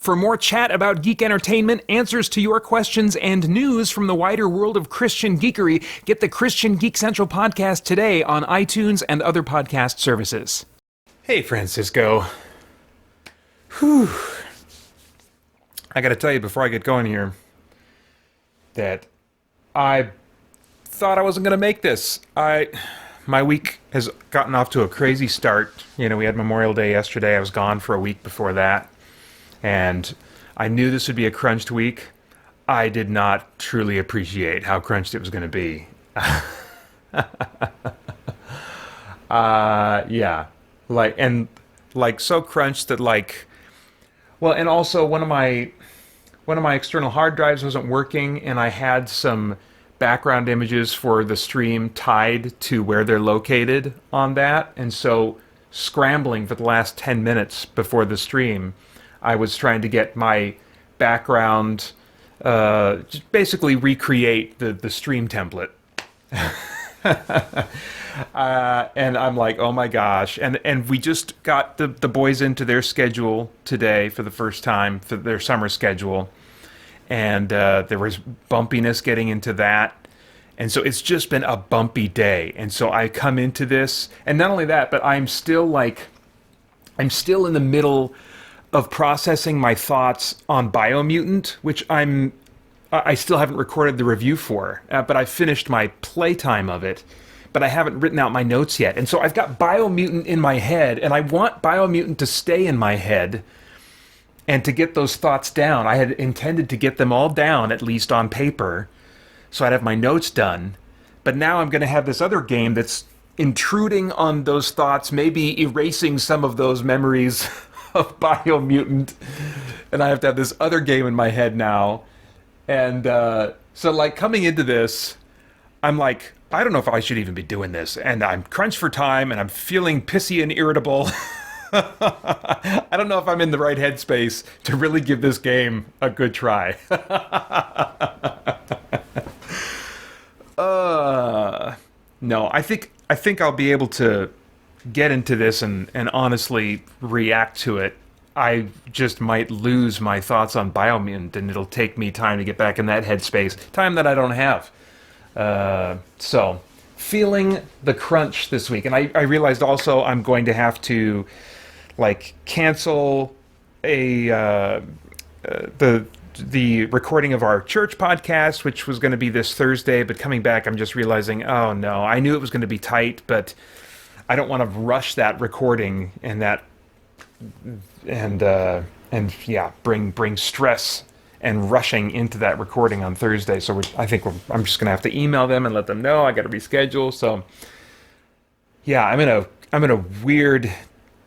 For more chat about geek entertainment, answers to your questions, and news from the wider world of Christian geekery, get the Christian Geek Central podcast today on iTunes and other podcast services. Hey, Francisco. Whew. I gotta tell you before I get going here that I thought I wasn't gonna make this. My week has gotten off to a crazy start. You know, we had Memorial Day yesterday. I was gone for a week before that. And I knew this would be a crunched week. I did not truly appreciate how crunched it was going to be. Yeah. So crunched that and also one of my external hard drives wasn't working, and I had some background images for the stream tied to where they're located on that. And so scrambling for the last 10 minutes before the stream, I was trying to get my background, just basically recreate the stream template. And I'm like, oh my gosh. And we just got the boys into their schedule today for the first time, for their summer schedule. And there was bumpiness getting into that. And so it's just been a bumpy day. And so I come into this, and not only that, but I'm still in the middle of processing my thoughts on Biomutant, which I still haven't recorded the review for, but I finished my playtime of it, but I haven't written out my notes yet. And so I've got Biomutant in my head, and I want Biomutant to stay in my head and to get those thoughts down. I had intended to get them all down, at least on paper, so I'd have my notes done. But now I'm going to have this other game that's intruding on those thoughts, maybe erasing some of those memories of Biomutant, and I have to have this other game in my head now. And so coming into this, I'm like, I don't know if I should even be doing this, and I'm crunched for time, and I'm feeling pissy and irritable. I don't know if I'm in the right headspace to really give this game a good try. No, I think I'll be able to get into this and honestly react to it. I just might lose my thoughts on Biomutant, and it'll take me time to get back in that headspace. Time that I don't have. So, feeling the crunch this week. And I realized also I'm going to have to, cancel the recording of our church podcast, which was going to be this Thursday, but coming back, I'm just realizing, oh no, I knew it was going to be tight, but I don't want to rush that recording bring stress and rushing into that recording on Thursday. So I'm just gonna have to email them and let them know I got to reschedule. So yeah, I'm in a weird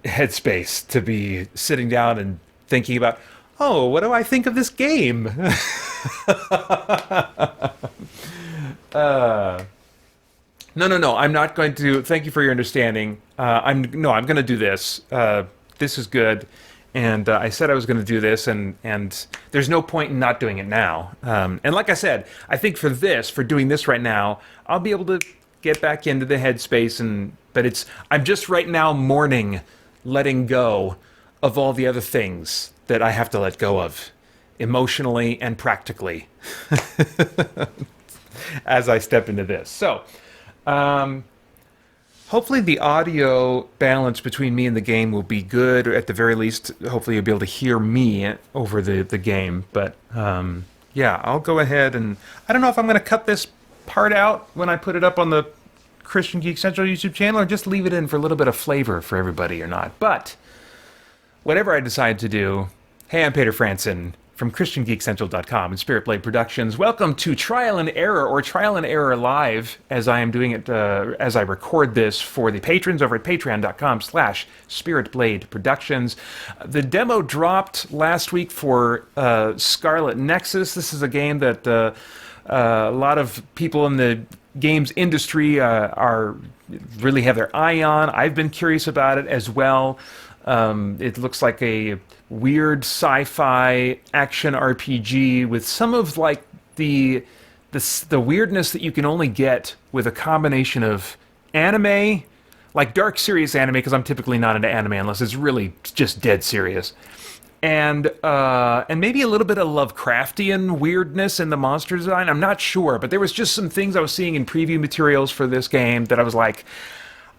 headspace to be sitting down and thinking about, oh, what do I think of this game? No. I'm not going to. Thank you for your understanding. I'm going to do this. This is good, and I said I was going to do this, and there's no point in not doing it now. And like I said, I think for doing this right now, I'll be able to get back into the headspace. But I'm just right now mourning, letting go of all the other things that I have to let go of, emotionally and practically, as I step into this. So. Hopefully the audio balance between me and the game will be good, or at the very least, hopefully you'll be able to hear me over the game. But yeah, I'll go ahead, and I don't know if I'm going to cut this part out when I put it up on the Christian Geek Central YouTube channel, or just leave it in for a little bit of flavor for everybody or not. But whatever I decide to do, hey, I'm Peter Franson from christiangeekcentral.com and Spirit Blade Productions. Welcome to Trial and Error, or Trial and Error Live, as I am doing it, as I record this for the patrons over at patreon.com/Spirit Blade Productions. The demo dropped last week for Scarlet Nexus. This is a game that a lot of people in the games industry really have their eye on. I've been curious about it as well. It looks like a weird sci-fi action RPG with some of the weirdness that you can only get with a combination of anime, like dark serious anime, because I'm typically not into anime unless it's really just dead serious, and maybe a little bit of Lovecraftian weirdness in the monster design. I'm not sure, but there was just some things I was seeing in preview materials for this game that I was like,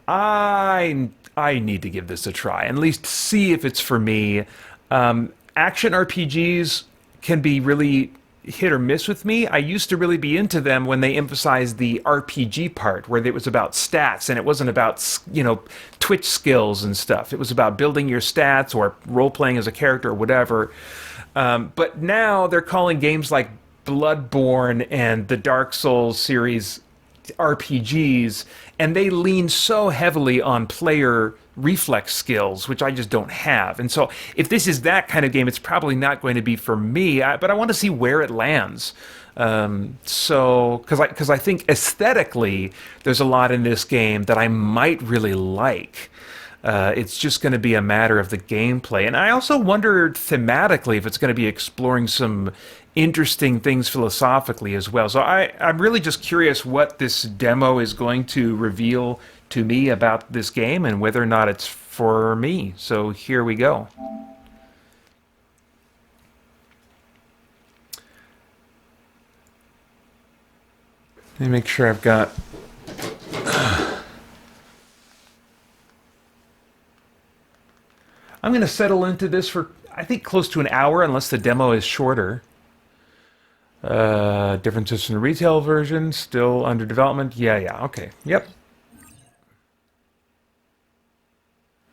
I need to give this a try, and at least see if it's for me. Action RPGs can be really hit or miss with me. I used to really be into them when they emphasized the RPG part, where it was about stats and it wasn't about, Twitch skills and stuff. It was about building your stats or role playing as a character or whatever. But now they're calling games like Bloodborne and the Dark Souls series RPGs, and they lean so heavily on player reflex skills, which I just don't have. And so if this is that kind of game, it's probably not going to be for me, but I want to see where it lands. Because I think aesthetically there's a lot in this game that I might really like. It's just going to be a matter of the gameplay. And I also wonder thematically if it's going to be exploring some interesting things philosophically as well. So I'm really just curious what this demo is going to reveal to me about this game and whether or not it's for me. So here we go. Let me make sure I've got... I'm going to settle into this for, I think, close to an hour, unless the demo is shorter. Differences from the retail version, still under development. Yeah, okay. Yep.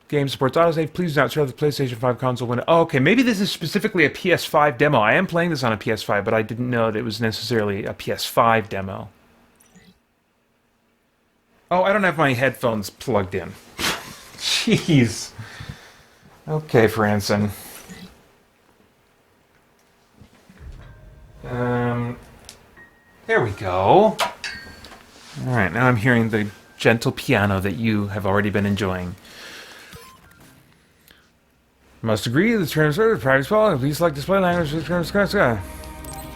Game supports autosave. Please do not show the PlayStation 5 console window. Oh, okay, maybe this is specifically a PS5 demo. I am playing this on a PS5, but I didn't know that it was necessarily a PS5 demo. Oh, I don't have my headphones plugged in. Jeez. Okay, Franson. There we go. Alright, now I'm hearing the gentle piano that you have already been enjoying. Must agree to the terms of the private spell. Please select display language.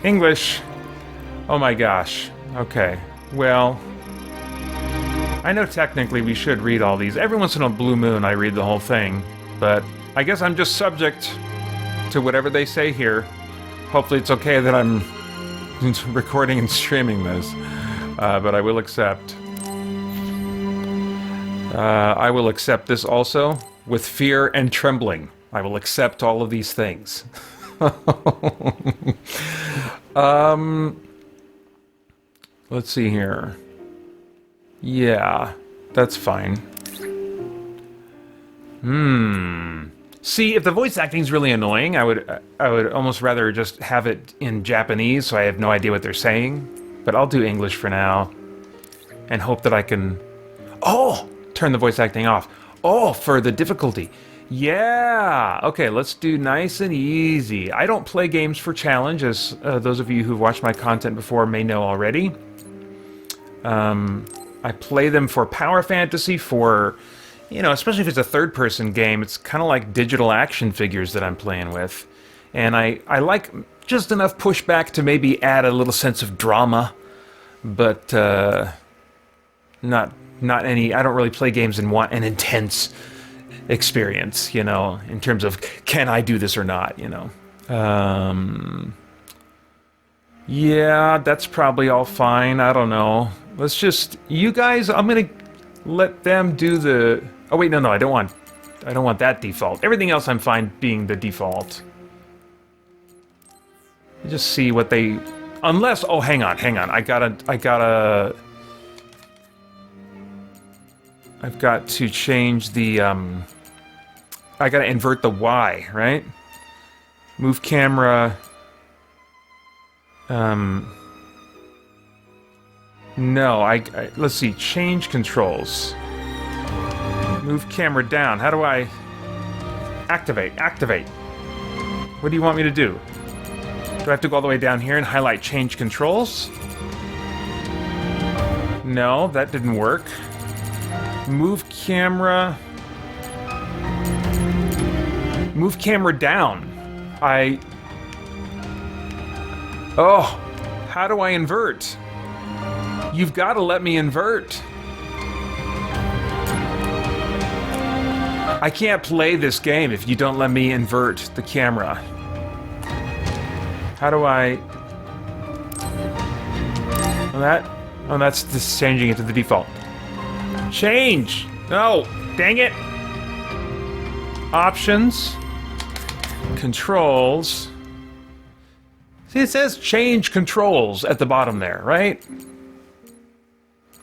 English. Oh my gosh. Okay. Well, I know technically we should read all these. Every once in a blue moon I read the whole thing. But I guess I'm just subject to whatever they say here. Hopefully it's okay that I'm recording and streaming this. But I will accept. I will accept this also with fear and trembling. I will accept all of these things. Let's see here. Yeah, that's fine. See, if the voice acting is really annoying, I would almost rather just have it in Japanese so I have no idea what they're saying. But I'll do English for now. And hope that I can... Oh! Turn the voice acting off. Oh, for the difficulty. Yeah! Okay, let's do nice and easy. I don't play games for challenge, as those of you who've watched my content before may know already. I play them for power fantasy, for... You know, especially if it's a third-person game, it's kind of like digital action figures that I'm playing with. And I like just enough pushback to maybe add a little sense of drama, but not any... I don't really play games and want an intense experience, you know, in terms of can I do this or not, you know. Yeah, that's probably all fine. I don't know. Let's just... You guys, I'm going to let them do the... Oh wait, no, I don't want that default. Everything else I'm fine being the default. Just see what they... Unless... Oh, hang on. I've got to change the, I gotta invert the Y, right? Move camera... No, let's see, change controls. Move camera down. How do I... Activate. What do you want me to do? Do I have to go all the way down here and highlight change controls? No, that didn't work. Move camera... Move camera down. Oh, how do I invert? You've got to let me invert. I can't play this game if you don't let me invert the camera. How do I... Oh, that's just changing it to the default. Change! No! Dang it! Options. Controls. See, it says change controls at the bottom there, right?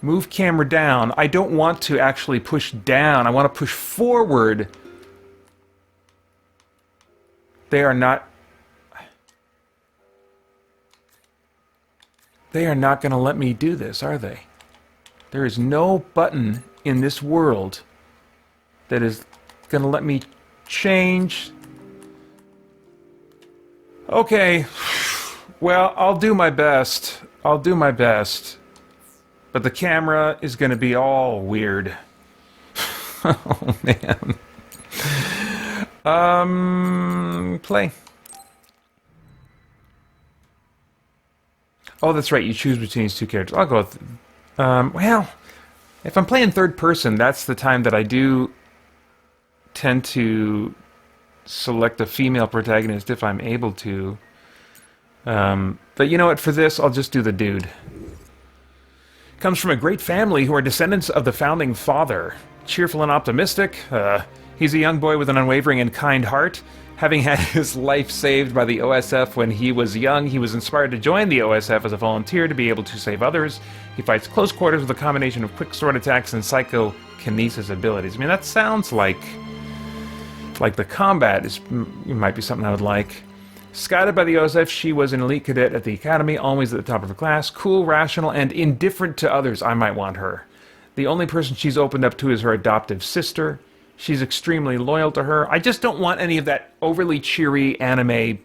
Move camera down. I don't want to actually push down. I want to push forward. They are not going to let me do this, are they? There is no button in this world that is going to let me change. Okay. Well, I'll do my best. I'll do my best. But the camera is going to be all weird. Oh, man. Play. Oh, that's right. You choose between these two characters. I'll go with... well, if I'm playing third person, that's the time that I do tend to select a female protagonist if I'm able to. But you know what? For this, I'll just do the dude. Comes from a great family who are descendants of the founding father. Cheerful and optimistic. He's a young boy with an unwavering and kind heart. Having had his life saved by the OSF when he was young, he was inspired to join the OSF as a volunteer to be able to save others. He fights close quarters with a combination of quick sword attacks and psychokinesis abilities. I mean, that sounds like the combat might be something I would like. Scouted by the OSF, she was an elite cadet at the academy, always at the top of her class. Cool, rational, and indifferent to others. I might want her. The only person she's opened up to is her adoptive sister. She's extremely loyal to her. I just don't want any of that overly cheery anime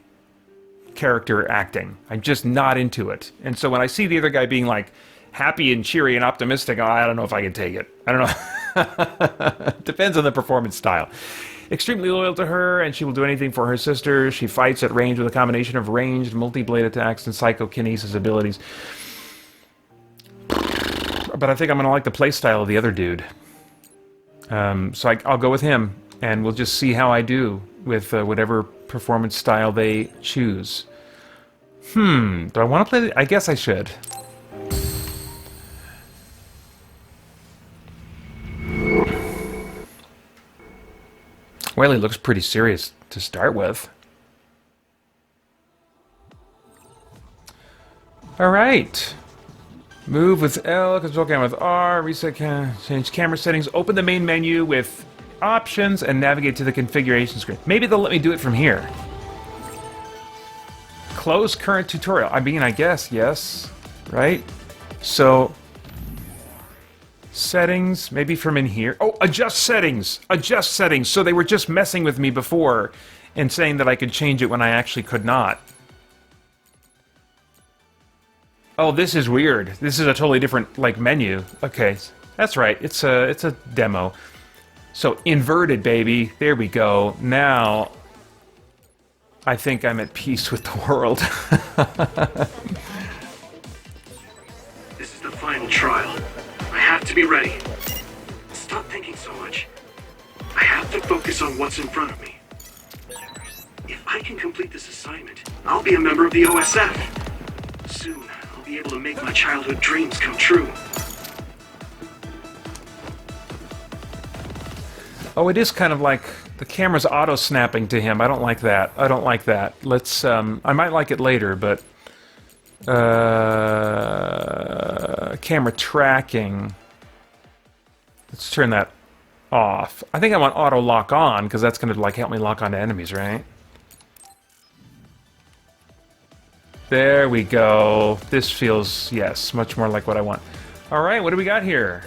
character acting. I'm just not into it. And so when I see the other guy being like happy and cheery and optimistic, I don't know if I can take it. I don't know. Depends on the performance style. Extremely loyal to her, and she will do anything for her sister. She fights at range with a combination of ranged, multi-blade attacks and psychokinesis abilities. But I think I'm going to like the playstyle of the other dude. So I'll go with him, and we'll just see how I do with whatever performance style they choose. Do I want to play I guess I should. Well, he looks pretty serious to start with. Alright. Move with L, control camera with R, reset change camera settings, open the main menu with options, and navigate to the configuration screen. Maybe they'll let me do it from here. Close current tutorial. I mean, I guess, yes. Right? So... settings, maybe from in here. Oh, adjust settings! Adjust settings! So they were just messing with me before and saying that I could change it when I actually could not. Oh, this is weird. This is a totally different, like, menu. Okay, that's right. It's a demo. So, inverted, baby. There we go. Now, I think I'm at peace with the world. This is the final trial. I have to be ready. Stop thinking so much. I have to focus on what's in front of me. If I can complete this assignment, I'll be a member of the OSF. Soon, I'll be able to make my childhood dreams come true. Oh, it is kind of like the camera's auto-snapping to him. I don't like that. I don't like that. Let's, I might like it later, but... camera tracking. Let's turn that off. I think I want auto lock on because that's going to like help me lock onto enemies, right? There we go. This feels, yes, much more like what I want. All right, what do we got here?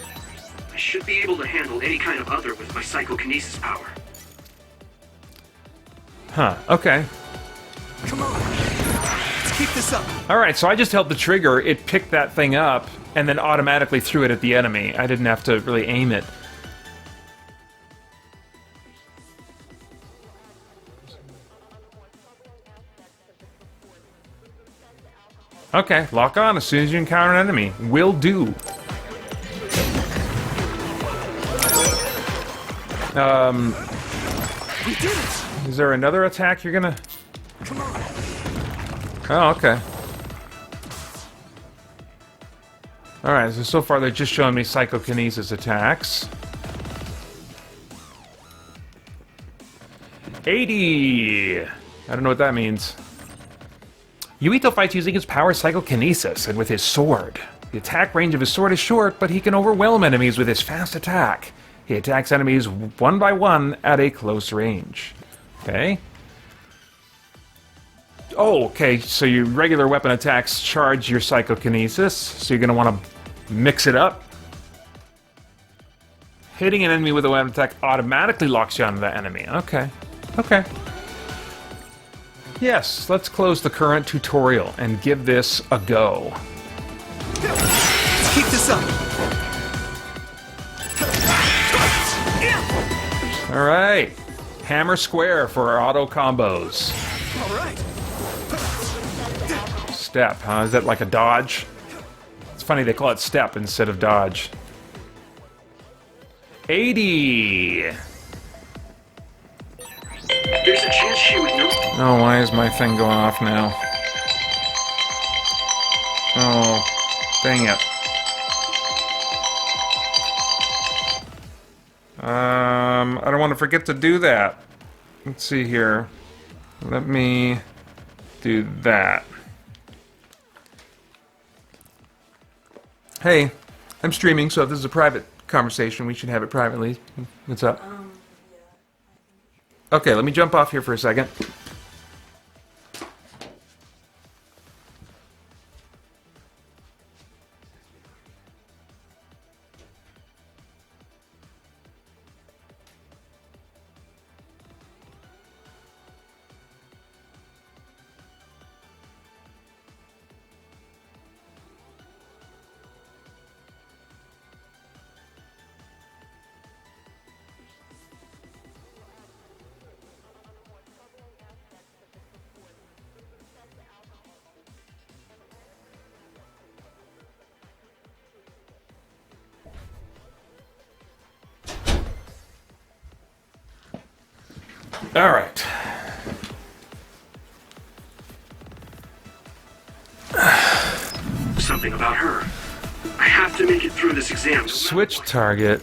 I should be able to handle any kind of other with my psychokinesis power. Huh, okay. Come on. Let's keep this up. All right, so I just held the trigger, it picked that thing up, and then automatically threw it at the enemy. I didn't have to really aim it. Okay, lock on as soon as you encounter an enemy. Will do. We did it! Is there another attack you're gonna... Come on. Oh, okay. Alright, so far they're just showing me psychokinesis attacks. 80! I don't know what that means. Yuito fights using his power psychokinesis and with his sword. The attack range of his sword is short, but he can overwhelm enemies with his fast attack. He attacks enemies one by one at a close range. Okay. Oh, okay, so your regular weapon attacks charge your psychokinesis, so you're going to want to mix it up. Hitting an enemy with a weapon attack automatically locks you onto that enemy. Okay. Okay. Yes, let's close the current tutorial and give this a go. Let's keep this up. Alright. Hammer square for our auto combos. All right. Step, huh? Is that like a dodge? It's funny they call it step instead of dodge. 80! There's a chance she would know. Oh, why is my thing going off now? Oh, dang it. I don't want to forget to do that. Let's see here. Let me do that. Hey, I'm streaming, so if this is a private conversation, we should have it privately. What's up? Okay, let me jump off here for a second. All right. Something about her. I have to make it through this exam. Switch target.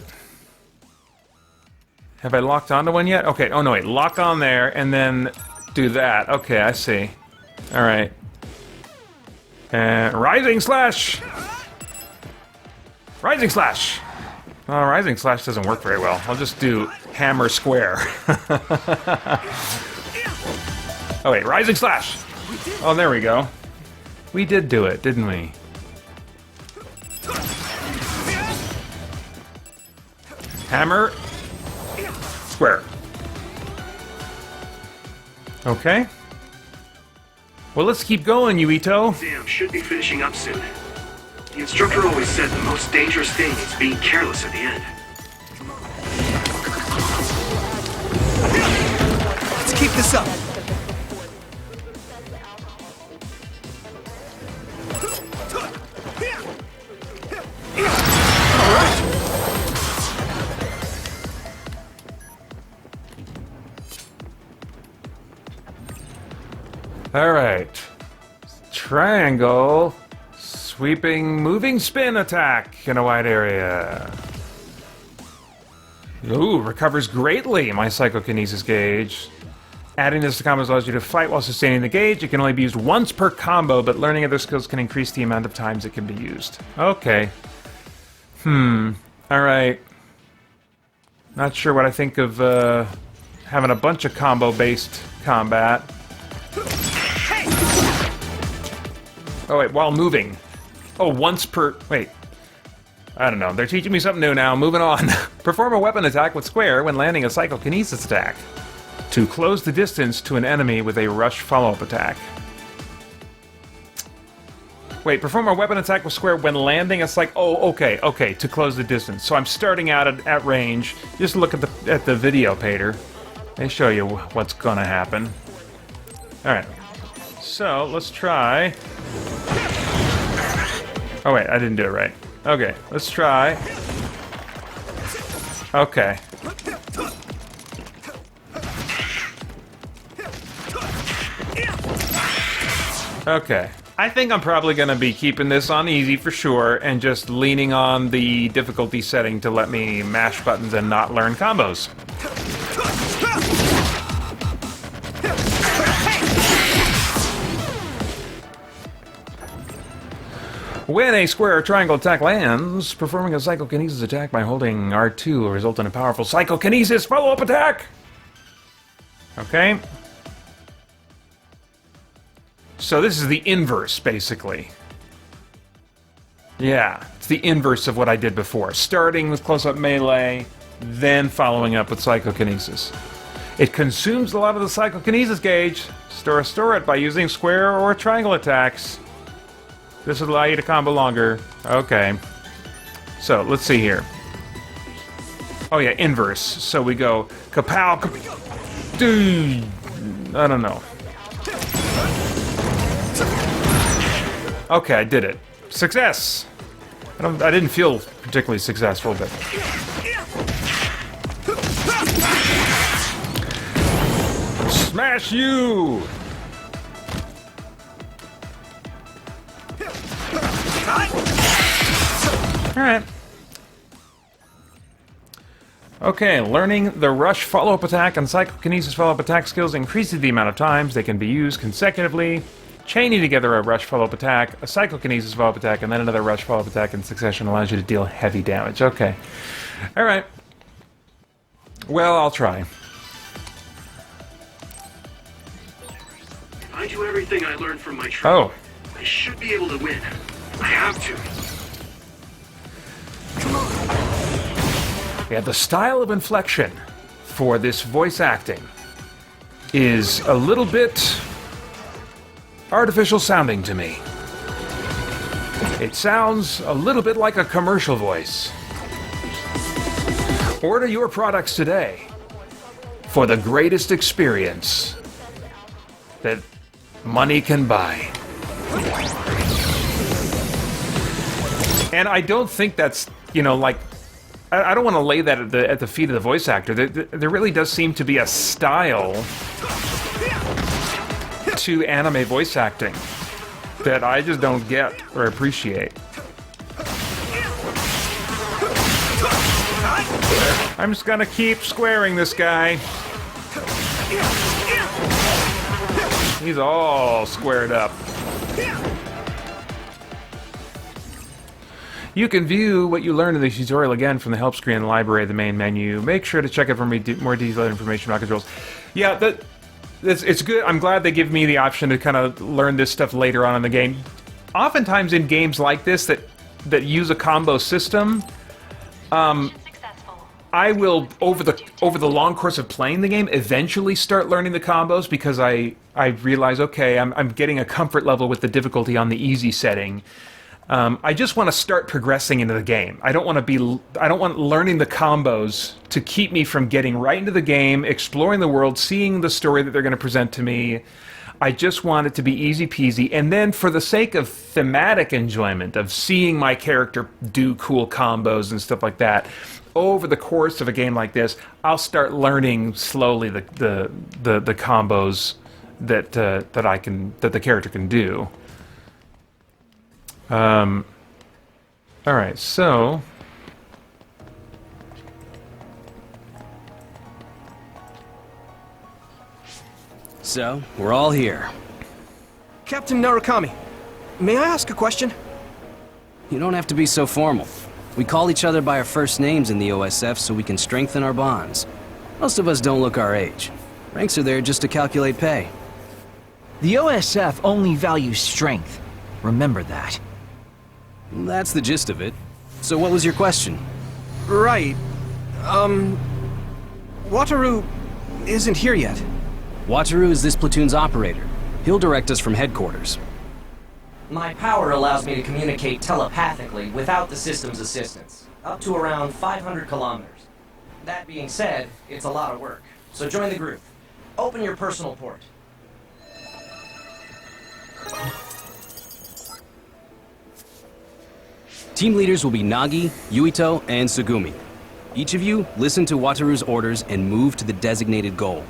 Have I locked onto one yet? Okay. Oh, no, wait. Lock on there and then do that. Okay, I see. All right. And Rising Slash! Rising Slash! Oh, Rising Slash doesn't work very well. I'll just do Hammer Square. Oh, wait. Rising Slash! Oh, there we go. We did do it, didn't we? Hammer. Square. Okay. Well, let's keep going, Yuito. Exam should be finishing up soon. The instructor always said the most dangerous thing is being careless at the end. Let's keep this up. All right. All right. Triangle. Sweeping, moving spin attack in a wide area. Ooh, recovers greatly my psychokinesis gauge. Adding this to combos allows you to fight while sustaining the gauge. It can only be used once per combo, but learning other skills can increase the amount of times it can be used. Okay. Alright. Not sure what I think of having a bunch of combo-based combat. Oh wait, while moving. Oh, once per... Wait. I don't know. They're teaching me something new now. Moving on. Perform a weapon attack with square when landing a psychokinesis attack. To close the distance to an enemy with a rush follow-up attack. Wait, perform a weapon attack with square when landing a Oh, okay, okay. To close the distance. So I'm starting out at range. Just look at the video, Pater. They show you what's gonna happen. Alright. So, let's try... Oh wait, I didn't do it right. Okay, let's try. Okay. Okay. I think I'm probably going to be keeping this on easy for sure, and just leaning on the difficulty setting to let me mash buttons and not learn combos. When a square or triangle attack lands, performing a psychokinesis attack by holding R2 will result in a powerful psychokinesis follow-up attack! Okay. So this is the inverse, basically. Yeah, it's the inverse of what I did before. Starting with close-up melee, then following up with psychokinesis. It consumes a lot of the psychokinesis gauge. Store it by using square or triangle attacks. This would allow you to combo longer. Okay. So, let's see here. Oh yeah, inverse. So we go kapow, dude. I don't know. Okay, I did it. Success! I didn't feel particularly successful, but... Smash you! Alright. Okay, learning the rush follow-up attack and psychokinesis follow-up attack skills increases the amount of times they can be used consecutively. Chaining together a rush follow-up attack, a psychokinesis follow-up attack, and then another rush follow-up attack in succession allows you to deal heavy damage. Okay. Alright. Well, I'll try. If I do everything I learned from my trial, Oh. I should be able to win. I have to. Yeah, the style of inflection for this voice acting is a little bit artificial sounding to me. It sounds a little bit like a commercial voice. Order your products today for the greatest experience that money can buy. And I don't think that's, you know, like, I don't want to lay that at the feet of the voice actor. There really does seem to be a style to anime voice acting that I just don't get or appreciate. I'm just gonna keep squaring this guy. He's all squared up. You can view what you learned in the tutorial again from the help screen in the library of the main menu. Make sure to check it for more detailed information about controls. Yeah, it's good. I'm glad they give me the option to kind of learn this stuff later on in the game. Oftentimes in games like this that use a combo system, I will over the long course of playing the game eventually start learning the combos because I realize, okay, I'm getting a comfort level with the difficulty on the easy setting. I just want to start progressing into the game. I don't want learning the combos to keep me from getting right into the game, exploring the world, seeing the story that they're going to present to me. I just want it to be easy peasy. And then for the sake of thematic enjoyment, of seeing my character do cool combos and stuff like that, over the course of a game like this, I'll start learning slowly the combos that the character can do. Alright, so... So, we're all here. Captain Narukami, may I ask a question? You don't have to be so formal. We call each other by our first names in the OSF so we can strengthen our bonds. Most of us don't look our age. Ranks are there just to calculate pay. The OSF only values strength. Remember that. That's the gist of it. So what was your question? Right. Wataru isn't here yet. Wataru is this platoon's operator. He'll direct us from headquarters. My power allows me to communicate telepathically without the system's assistance, up to around 500 kilometers. That being said, it's a lot of work, so join the group. Open your personal port. Team leaders will be Nagi, Yuito, and Sugumi. Each of you listen to Wataru's orders and move to the designated goal.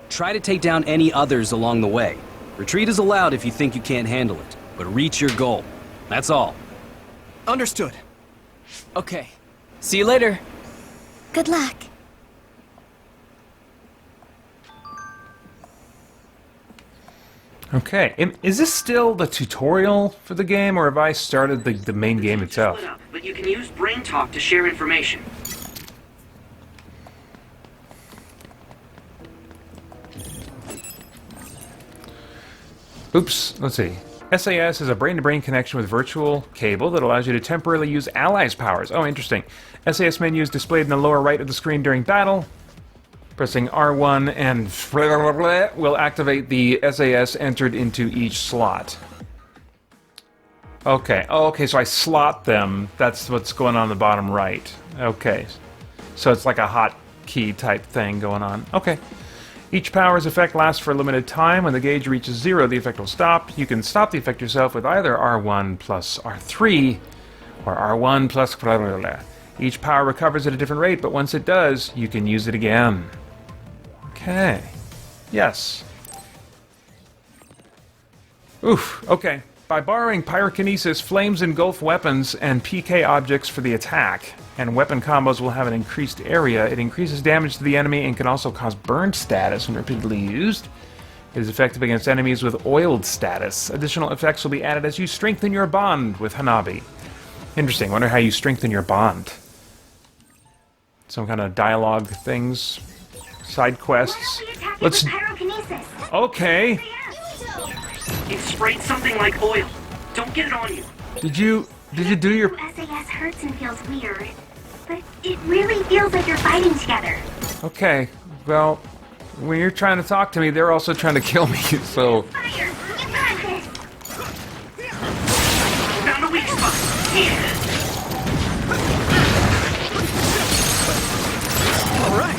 Try to take down any others along the way. Retreat is allowed if you think you can't handle it, but reach your goal. That's all. Understood. Okay. See you later. Good luck. Okay, is this still the tutorial for the game, or have I started the main game itself? Split up, but you can use Brain Talk to share information. Oops, let's see. SAS is a brain-to-brain connection with virtual cable that allows you to temporarily use allies' powers. Oh, interesting. SAS menu is displayed in the lower right of the screen during battle. Pressing R1 and will activate the SAS entered into each slot. Okay, oh, okay, so I slot them. That's what's going on in the bottom right. Okay, so it's like a hotkey type thing going on. Okay. Each power's effect lasts for a limited time. When the gauge reaches 0, the effect will stop. You can stop the effect yourself with either R1 plus R3 or R1 plus blah, blah, blah. Each power recovers at a different rate, but once it does, you can use it again. Okay. Yes. Oof, okay. By borrowing pyrokinesis, flames engulf weapons and PK objects for the attack, and weapon combos will have an increased area. It increases damage to the enemy and can also cause burned status when repeatedly used. It is effective against enemies with oiled status. Additional effects will be added as you strengthen your bond with Hanabi. Interesting. Wonder how you strengthen your bond. Some kind of dialogue things, side quests. Let's. Okay. It sprayed something like oil. Don't get it on you. Did you do your? SAS hurts and feels weird, but it really feels like you're fighting together. Okay. Well, when you're trying to talk to me, they're also trying to kill me. So. Fire! You got this! Found a weak spot. Yeah. All right.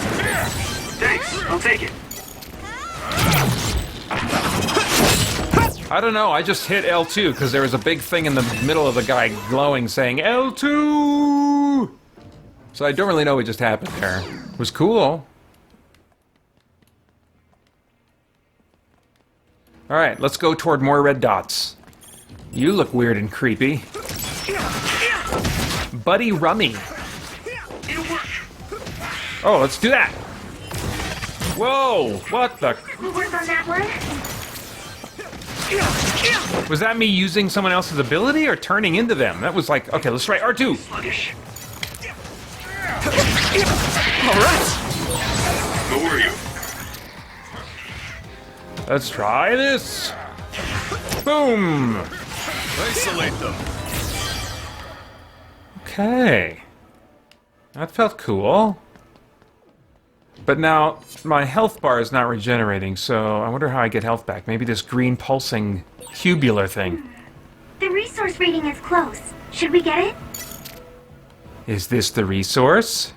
Thanks. I'll take it. I don't know, I just hit L2 because there was a big thing in the middle of the guy glowing saying L2! So I don't really know what just happened there. It was cool. Alright, let's go toward more red dots. You look weird and creepy. Buddy Rummy. Oh, let's do that! Whoa! What the? We'll work on that one. Was that me using someone else's ability or turning into them? That was like, okay, let's try R2. Sluggish. All right. Who are you? Let's try this. Boom. Isolate them. Okay. That felt cool. But now, my health bar is not regenerating, so I wonder how I get health back. Maybe this green pulsing cubular thing. The resource rating is close. Should we get it? Is this the resource?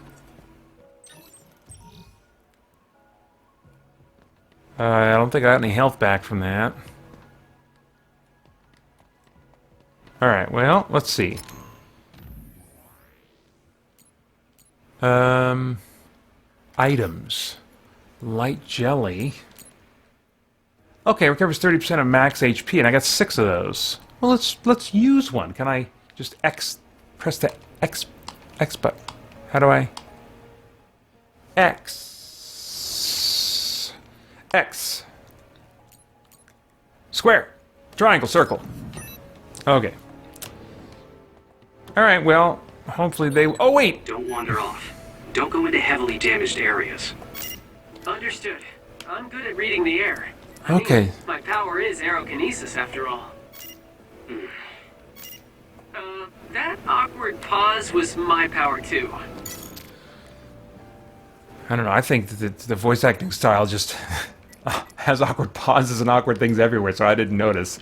I don't think I got any health back from that. Alright, well, let's see. Items. Light jelly. Okay, recovers 30% of max HP, and I got 6 of those. Well, let's use one. Can I just press the X button? How do I? X. Square. Triangle. Circle. Okay. Alright, well, hopefully they... Oh, wait! Don't wander off. Don't go into heavily damaged areas. Understood. I'm good at reading the air. I Okay. mean, my power is aerokinesis, after all. That awkward pause was my power, too. I don't know, I think that the voice acting style just has awkward pauses and awkward things everywhere, so I didn't notice.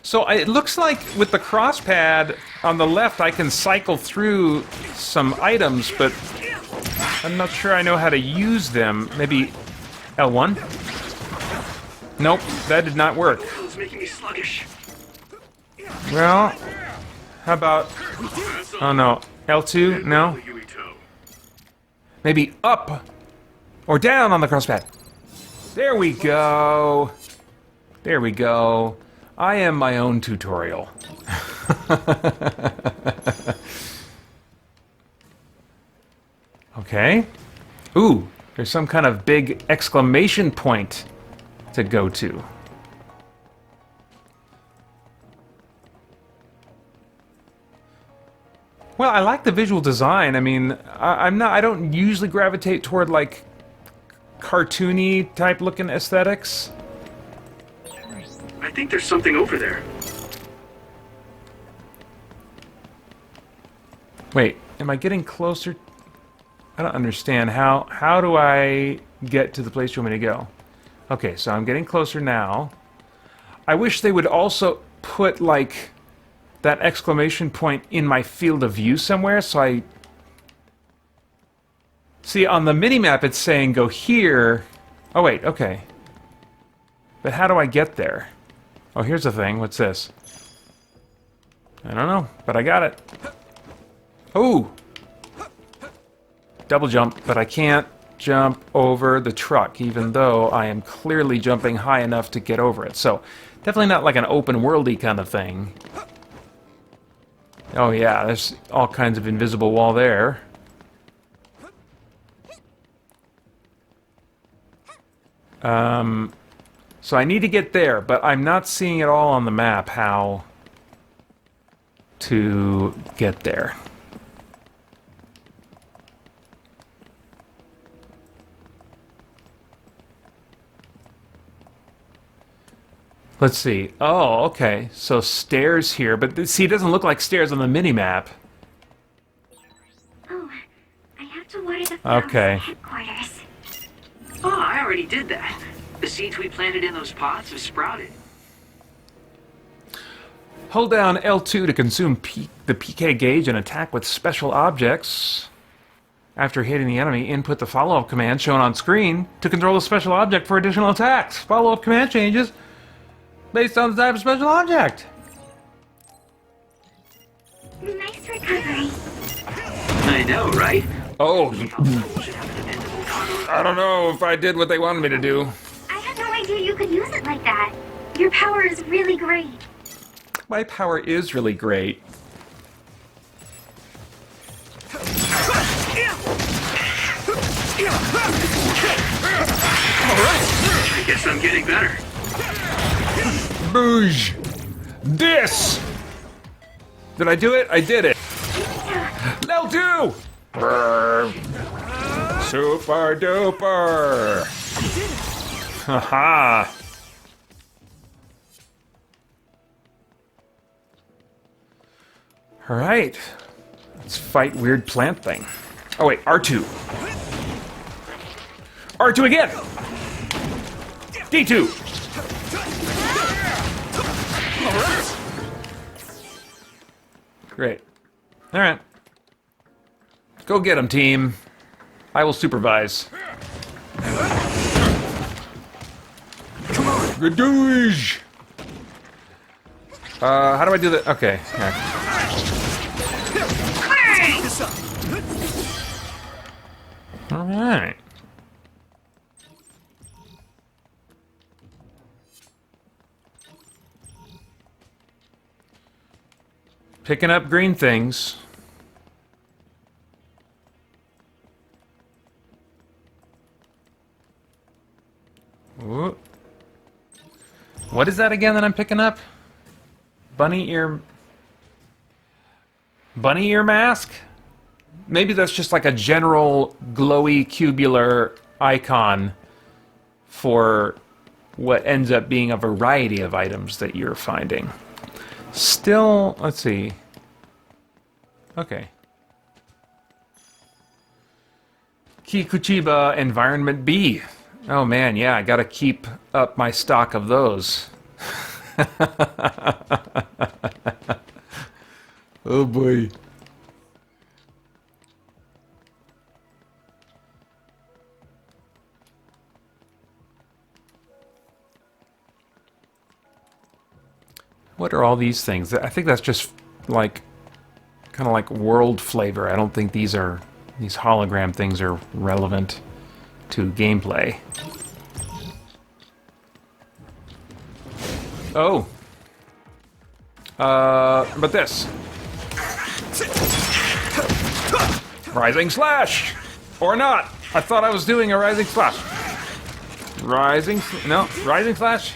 So it looks like with the crosspad on the left, I can cycle through some items, but I'm not sure I know how to use them. Maybe L1? Nope, that did not work. It's making me sluggish. Well, how about... Oh no, L2? No? Maybe up or down on the crosspad. There we go. There we go. I am my own tutorial. Okay. Ooh, there's some kind of big exclamation point to go to. Well, I like the visual design. I mean, I don't usually gravitate toward like cartoony type looking aesthetics. I think there's something over there. Wait, am I getting closer? I don't understand. How do I get to the place you want me to go? Okay, so I'm getting closer now. I wish they would also put like that exclamation point in my field of view somewhere, so I see on the minimap it's saying go here. Oh wait, okay. But how do I get there? Oh, here's the thing. What's this? I don't know, but I got it. Oh! Double jump, but I can't jump over the truck, even though I am clearly jumping high enough to get over it. So, definitely not like an open worldy kind of thing. Oh yeah, there's all kinds of invisible wall there. So I need to get there, but I'm not seeing at all on the map how to get there. Let's see. Oh, okay. So stairs here, but see, it doesn't look like stairs on the mini-map. Oh, I have to water the flowers Okay. at headquarters. Oh, I already did that. The seeds we planted in those pots have sprouted. Hold down L2 to consume the PK gauge and attack with special objects. After hitting the enemy, input the follow-up command shown on screen to control the special object for additional attacks. Follow-up command changes based on the type of special object. Nice recovery. I know, right? Oh, I don't know if I did what they wanted me to do. I had no idea you could use it like that. Your power is really great. My power is really great. I guess I'm getting better. Boosh! This! Did I do it? I did it. L2! Brr. Super duper! Haha! Alright. Let's fight weird plant thing. Oh wait, R2. R2 again! D2! Great. Alright. Go get him, team. I will supervise. Gadoosh! How do I do that? Okay. Alright. Picking up green things. Ooh. What is that again that I'm picking up? Bunny ear mask? Maybe that's just like a general glowy cubular icon for what ends up being a variety of items that you're finding. Still, let's see. Okay. Kikuchiba Environment B. Oh man, yeah, I gotta keep up my stock of those. Oh boy. What are all these things? I think that's just like kind of like world flavor. I don't think these hologram things are relevant to gameplay. Oh. But this. Rising slash! Or not! I thought I was doing a rising slash. Rising slash?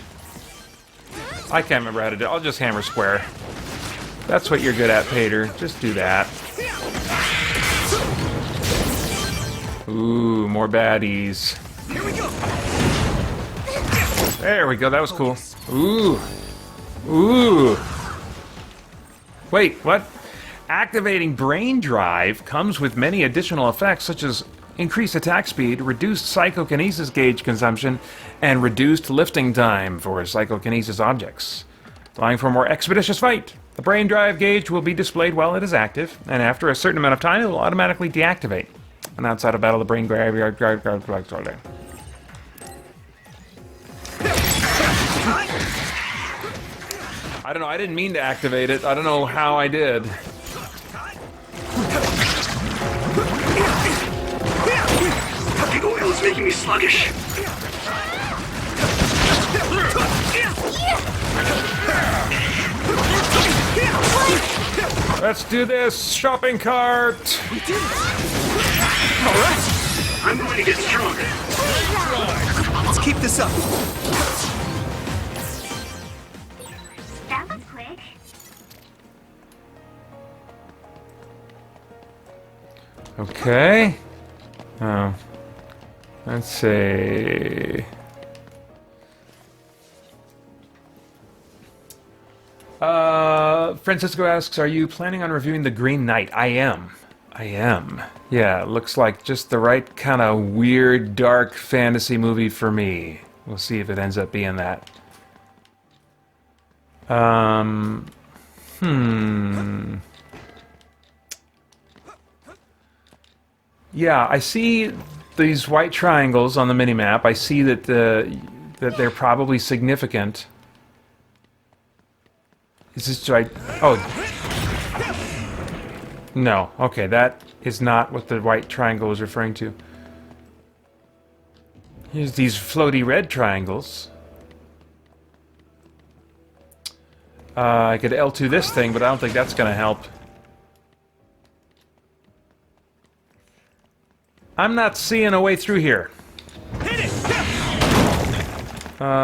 I can't remember how to do it. I'll just hammer square. That's what you're good at, Pater. Just do that. Ooh, more baddies. Here we go. There we go, that was cool. Ooh. Ooh. Wait, what? Activating Brain Drive comes with many additional effects such as increased attack speed, reduced psychokinesis gauge consumption, and reduced lifting time for psychokinesis objects, allowing for a more expeditious fight. The Brain Drive gauge will be displayed while it is active, and after a certain amount of time it will automatically deactivate. And outside of battle, the Brain Drive all day. I don't know, I didn't mean to activate it. I don't know how I did. The oil is making me sluggish. Let's do this! Shopping cart! Alright, I'm going to get stronger. let's keep this up. That was quick. Okay. Oh. Let's see. Francisco asks, are you planning on reviewing The Green Knight? I am. Yeah, it looks like just the right kind of weird, dark fantasy movie for me. We'll see if it ends up being that. Yeah, I see these white triangles on the minimap. I see that that they're probably significant. Is this right? Oh. No. Okay, that is not what the white triangle is referring to. Here's these floaty red triangles. I could L2 this thing, but I don't think that's going to help. I'm not seeing a way through here.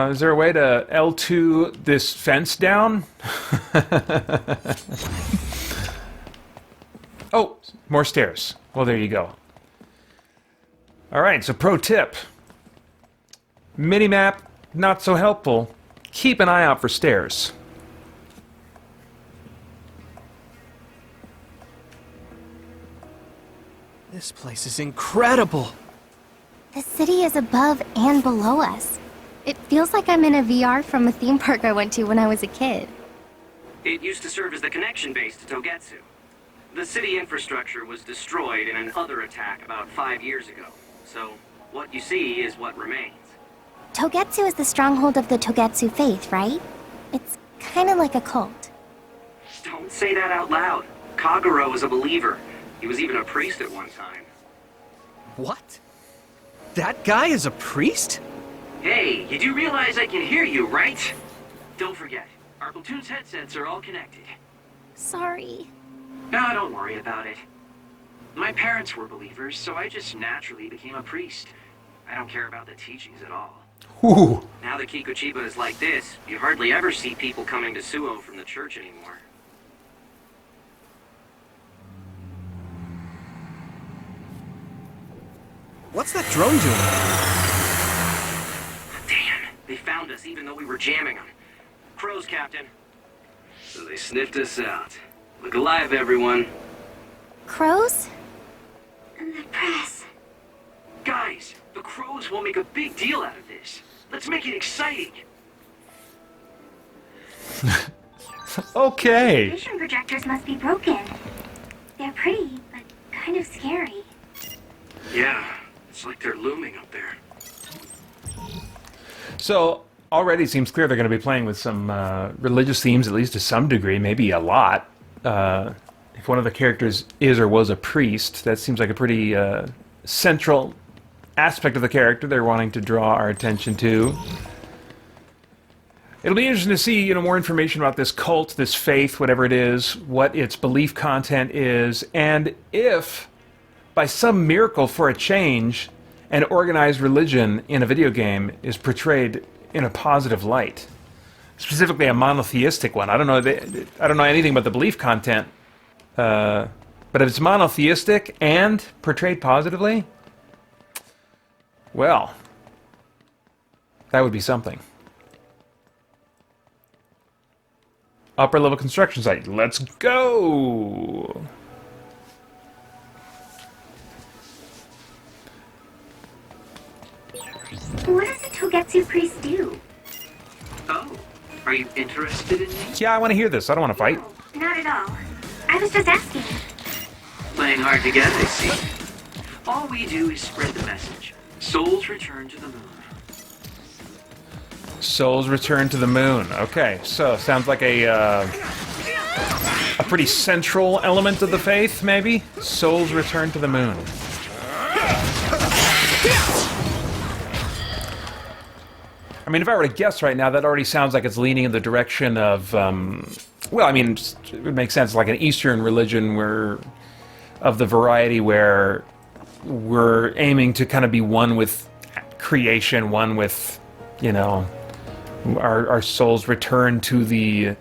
Is there a way to L2 this fence down? Oh, more stairs. Well, there you go. Alright, so pro tip. Minimap, not so helpful. Keep an eye out for stairs. This place is incredible. The city is above and below us. It feels like I'm in a VR from a theme park I went to when I was a kid. It used to serve as the connection base to Togetsu. The city infrastructure was destroyed in an other attack about 5 years ago. So, what you see is what remains. Togetsu is the stronghold of the Togetsu faith, right? It's kind of like a cult. Don't say that out loud. Kaguro was a believer. He was even a priest at one time. What? That guy is a priest? Hey, you do realize I can hear you, right? Don't forget, our platoon's headsets are all connected. Sorry. No, don't worry about it. My parents were believers, so I just naturally became a priest. I don't care about the teachings at all. Ooh. Now that Kikuchiba is like this, you hardly ever see people coming to Suo from the church anymore. What's that drone doing? Damn, they found us even though we were jamming them. Crows, Captain. So they sniffed us out. Look alive, everyone. Crows? The press. Guys, the crows will make a big deal out of this. Let's make it exciting. Okay. Vision projectors must be broken. They're pretty, but kind of scary. Yeah, it's like they're looming up there. So, already it seems clear they're going to be playing with some religious themes, at least to some degree, maybe a lot. If one of the characters is or was a priest, that seems like a pretty central aspect of the character they're wanting to draw our attention to. It'll be interesting to see, you know, more information about this cult, this faith, whatever it is, what its belief content is, and if, by some miracle for a change, an organized religion in a video game is portrayed in a positive light. Specifically, a monotheistic one. I don't know anything about the belief content, but if it's monotheistic and portrayed positively, well, that would be something. Upper level construction site. Let's go! What does a Togetsu priest do? Oh, are you interested in me? Yeah, I want to hear this. I don't want to fight. No, not at all. I was just asking. Playing hard to get, I see. All we do is spread the message. Souls return to the moon. Souls return to the moon. Okay, so sounds like a pretty central element of the faith, maybe? Souls return to the moon. I mean, if I were to guess right now, that already sounds like it's leaning in the direction of, well, I mean, it would make sense, like an Eastern religion where, of the variety where we're aiming to kind of be one with creation, one with, you know, our souls return to the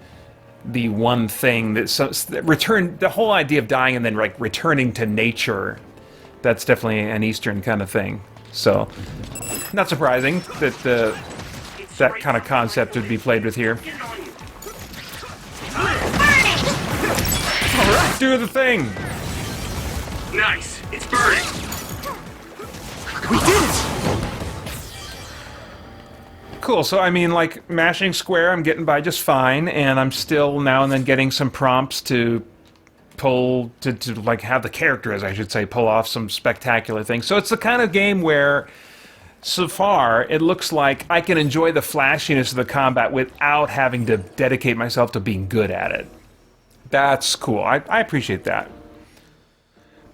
one thing that return, the whole idea of dying and then like returning to nature. That's definitely an Eastern kind of thing. So, not surprising that that kind of concept would be played with here. Alright, do the thing! Nice! It's burning! We did it! Cool, so I mean, like, mashing square I'm getting by just fine, and I'm still now and then getting some prompts to pull, to like, have the characters, I should say, pull off some spectacular things. So it's the kind of game where, so far, it looks like I can enjoy the flashiness of the combat without having to dedicate myself to being good at it. That's cool. I appreciate that.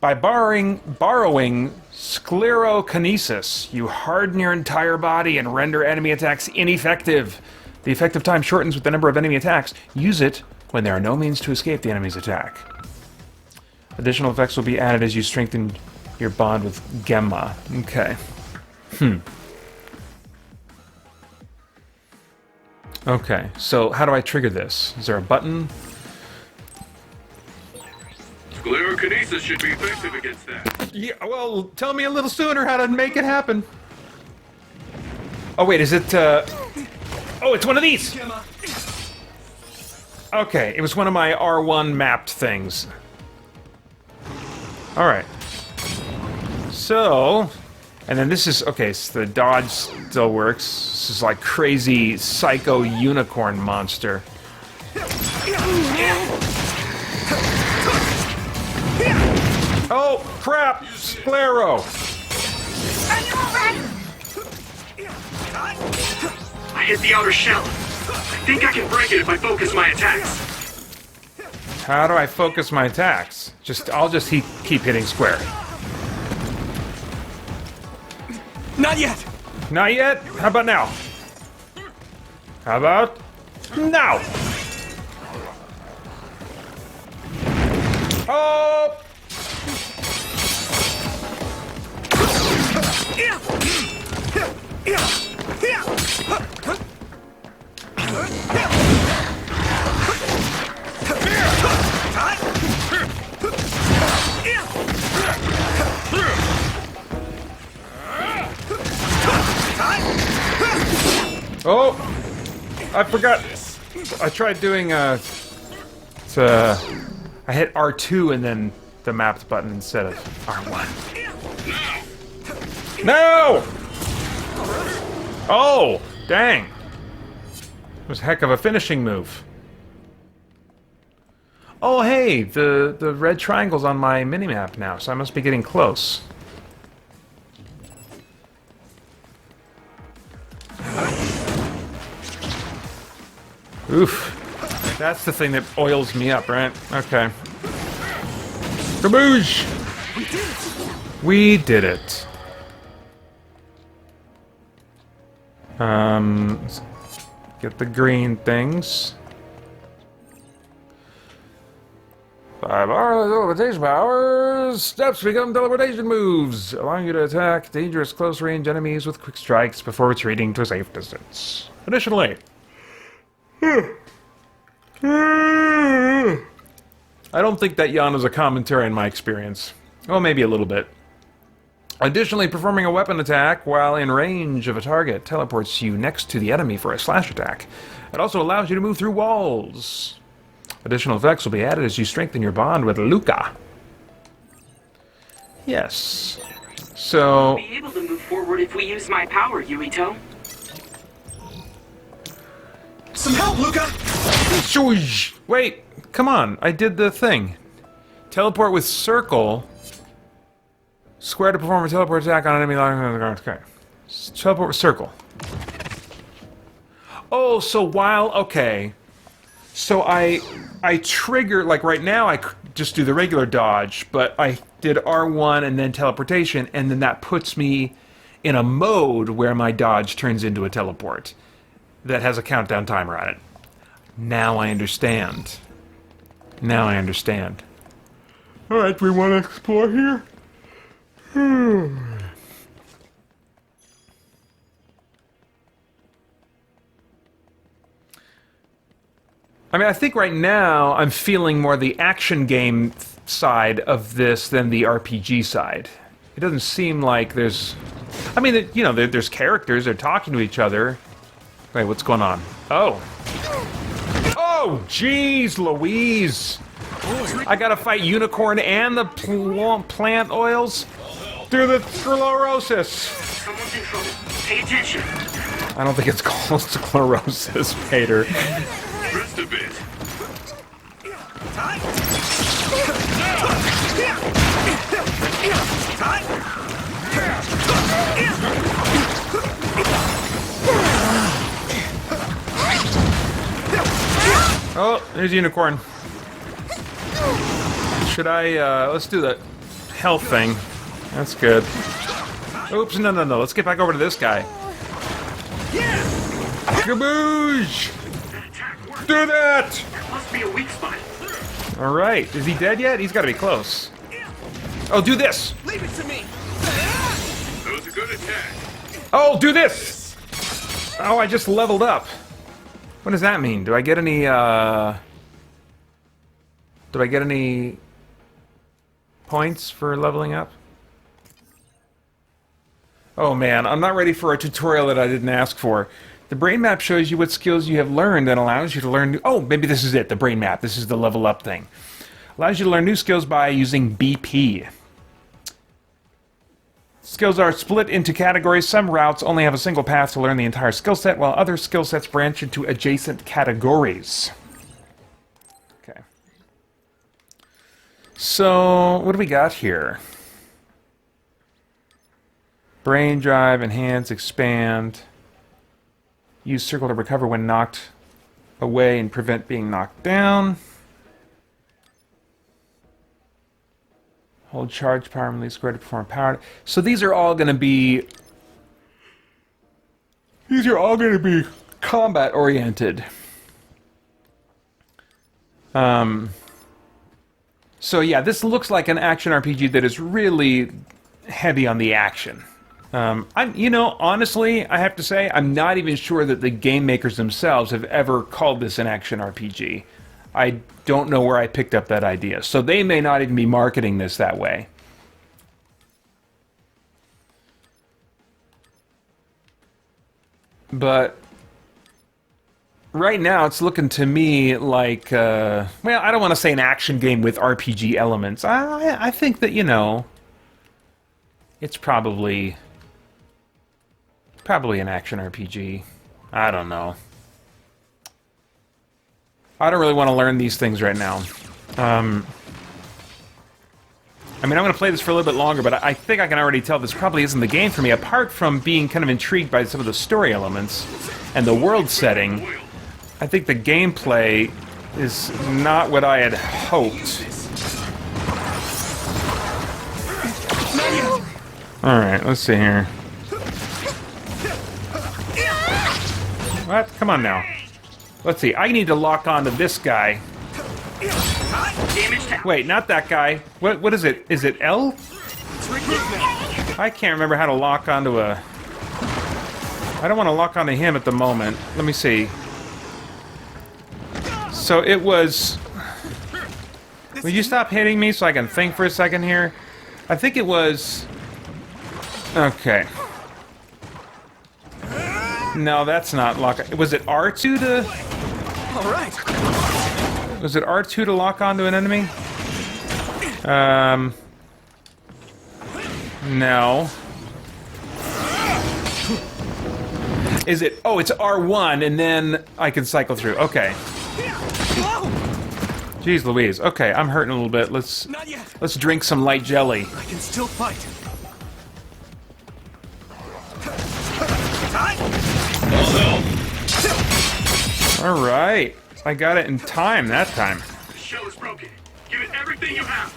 By borrowing sclerokinesis, you harden your entire body and render enemy attacks ineffective. The effective time shortens with the number of enemy attacks. Use it when there are no means to escape the enemy's attack. Additional effects will be added as you strengthen your bond with Gemma. Okay. Okay, so how do I trigger this? Is there a button? Sclerokinesis should be effective against that. Yeah, well, tell me a little sooner how to make it happen. Oh, wait, is it, Oh, it's one of these! Okay, it was one of my R1 mapped things. Alright. So... And then this is... Okay, so the dodge still works. This is like crazy psycho unicorn monster. Oh, crap! Sclero! Are you alright? I hit the outer shell. I think I can break it if I focus my attacks. How do I focus my attacks? I'll just keep hitting square. Not yet! Not yet? How about now? How about now? Oh! Oh! I forgot. I tried doing I hit R2 and then the mapped button instead of R1. No! Oh! Dang. It was a heck of a finishing move. Oh, hey! The red triangle's on my minimap now, so I must be getting close. Oof. That's the thing that oils me up, right? Okay. Kaboosh! We did it. Get the green things. 5 hours teleportation powers. Steps become teleportation moves, allowing you to attack dangerous close-range enemies with quick strikes before retreating to a safe distance. Additionally, I don't think that yawn is a commentary in my experience. Well, maybe a little bit. Additionally, performing a weapon attack while in range of a target teleports you next to the enemy for a slash attack. It also allows you to move through walls. Additional effects will be added as you strengthen your bond with Luca. Yes. So... We'll be able to move forward if we use my power, Yuito. Some help, Luca! Wait, come on. I did the thing. Teleport with circle. Square to perform a teleport attack on enemy line. Okay. Teleport with circle. Oh, so while... Okay. So I trigger... Like right now, I just do the regular dodge, but I did R1 and then teleportation, and then that puts me in a mode where my dodge turns into a teleport that has a countdown timer on it. Now I understand. Now I understand. Alright, do we want to explore here? I mean, I think right now I'm feeling more the action game side of this than the RPG side. It doesn't seem like there's... I mean, you know, there's characters, they're talking to each other. Wait, what's going on? Oh. Oh, jeez Louise! I gotta fight Unicorn and the plant oils? Through the sclerosis! Someone's in trouble. Pay attention. I don't think it's called sclerosis, Pater. Rest a bit. Oh, there's Unicorn. Should I, let's do the health thing. That's good. Oops, no. Let's get back over to this guy. Kaboosh! Do that! Must be a weak spot. Alright, is he dead yet? He's gotta be close. Oh, do this! Leave it to me! That was a good attack. Oh, do this! Oh, I just leveled up. What does that mean? Do I get any, points for leveling up? Oh man, I'm not ready for a tutorial that I didn't ask for. The brain map shows you what skills you have learned and allows you to learn new... Oh, maybe this is it, the brain map. This is the level up thing. Allows you to learn new skills by using BP. Skills are split into categories. Some routes only have a single path to learn the entire skill set, while other skill sets branch into adjacent categories. Okay. So, what do we got here? Brain drive, enhance, expand. Use circle to recover when knocked away and prevent being knocked down. Hold charge power and release square to perform power. So these are all going to be... These are all going to be combat oriented. So yeah, this looks like an action RPG that is really heavy on the action. You know, honestly, I have to say, I'm not even sure that the game makers themselves have ever called this an action RPG. I don't know where I picked up that idea. So they may not even be marketing this that way. But right now, it's looking to me like, well, I don't want to say an action game with RPG elements. I think that, you know, it's probably an action RPG. I don't know. I don't really want to learn these things right now. I mean, I'm going to play this for a little bit longer, but I think I can already tell this probably isn't the game for me, apart from being kind of intrigued by some of the story elements and the world setting. I think the gameplay is not what I had hoped. Alright, let's see here. What? Come on now. Let's see. I need to lock onto this guy. Wait, not that guy. What is it? Is it L? I can't remember how to lock onto a... I don't want to lock onto him at the moment. Let me see. So it was... Will you stop hitting me so I can think for a second here? I think it was... Okay. No, that's not lock... Was it R2 to... Alright. Was it R2 to lock onto an enemy? No. Is it... Oh, it's R1, and then I can cycle through. Okay. Jeez Louise. Okay, I'm hurting a little bit. Let's drink some light jelly. I can still fight. All right. I got it in time that time. The shell is broken. Give it everything you have.